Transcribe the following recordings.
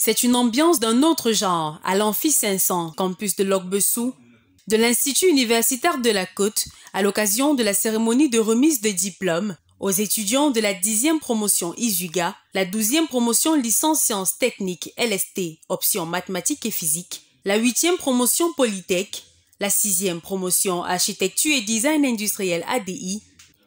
C'est une ambiance d'un autre genre à l'Amphi 500, campus de Lok-Bessou, de l'Institut universitaire de la Côte, à l'occasion de la cérémonie de remise de diplôme aux étudiants de la 10e promotion ISUGA, la 12e promotion licence sciences techniques LST, option mathématiques et physique, la 8e promotion Polytech, la 6e promotion architecture et design industriel ADI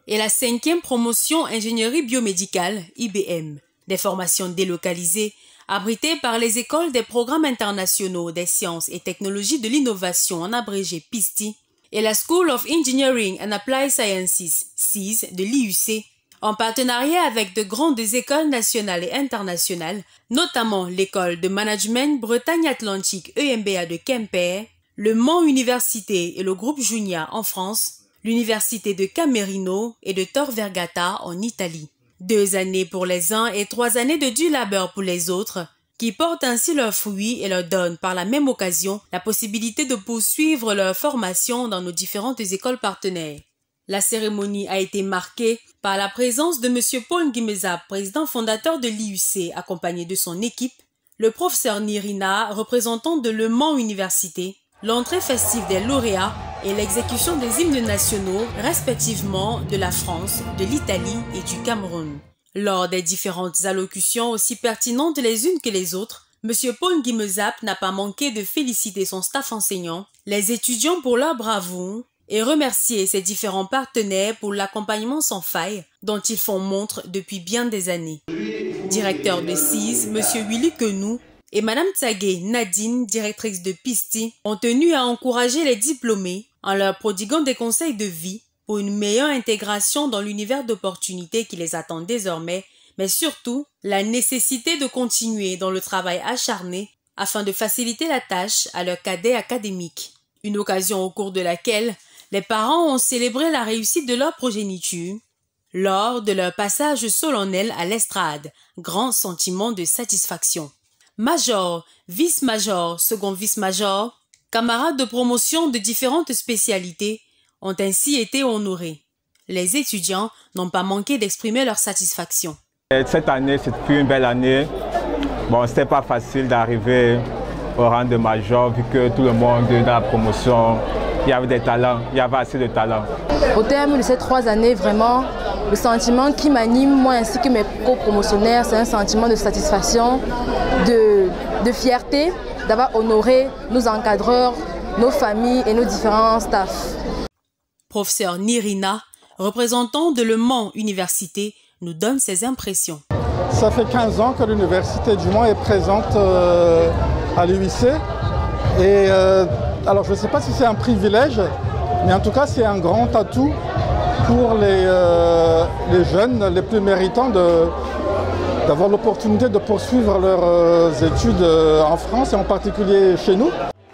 et la 5e promotion ingénierie biomédicale IBM. Des formations délocalisées abritées par les écoles des programmes internationaux des sciences et technologies de l'innovation en abrégé PISTI et la School of Engineering and Applied Sciences, SEAS, de l'IUC, en partenariat avec de grandes écoles nationales et internationales, notamment l'école de management Bretagne Atlantique EMBA de Quimper, le Mans Université et le groupe Junia en France, l'université de Camerino et de Tor Vergata en Italie. 2 années pour les uns et 3 années de dur labeur pour les autres, qui portent ainsi leurs fruits et leur donnent par la même occasion la possibilité de poursuivre leur formation dans nos différentes écoles partenaires. La cérémonie a été marquée par la présence de M. Paul Nguimezap, président fondateur de l'IUC, accompagné de son équipe, le professeur Nirina, représentant de Le Mans Université, l'entrée festive des lauréats et l'exécution des hymnes nationaux, respectivement de la France, de l'Italie et du Cameroun. Lors des différentes allocutions aussi pertinentes les unes que les autres, M. Paul Nguimezap n'a pas manqué de féliciter son staff enseignant, les étudiants pour leur bravoure et remercier ses différents partenaires pour l'accompagnement sans faille dont ils font montre depuis bien des années. Directeur de SEAS, M. Willy Quenou, et Mme Tsagé Nadine, directrice de PISTI, ont tenu à encourager les diplômés en leur prodiguant des conseils de vie pour une meilleure intégration dans l'univers d'opportunités qui les attend désormais, mais surtout la nécessité de continuer dans le travail acharné afin de faciliter la tâche à leurs cadets académiques. Une occasion au cours de laquelle les parents ont célébré la réussite de leur progéniture lors de leur passage solennel à l'estrade, grand sentiment de satisfaction. Major, vice-major, second vice-major, camarades de promotion de différentes spécialités ont ainsi été honorés. Les étudiants n'ont pas manqué d'exprimer leur satisfaction. Cette année, c'était une belle année. Bon, c'était pas facile d'arriver au rang de major vu que tout le monde dans la promotion, il y avait des talents, il y avait assez de talents. Au terme de ces 3 années, vraiment, le sentiment qui m'anime, moi ainsi que mes co-promotionnaires, c'est un sentiment de satisfaction, de fierté d'avoir honoré nos encadreurs, nos familles et nos différents staffs. Professeur Nirina, représentant de Le Mans Université, nous donne ses impressions. Ça fait 15 ans que l'Université du Mans est présente à l'UIC. Et alors je ne sais pas si c'est un privilège, mais en tout cas c'est un grand atout pour les jeunes les plus méritants d'avoir l'opportunité de poursuivre leurs études en France et en particulier chez nous.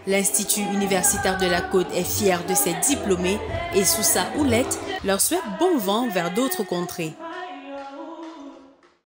L'Institut universitaire de la Côte est fier de ses diplômés et sous sa houlette leur souhaite bon vent vers d'autres contrées.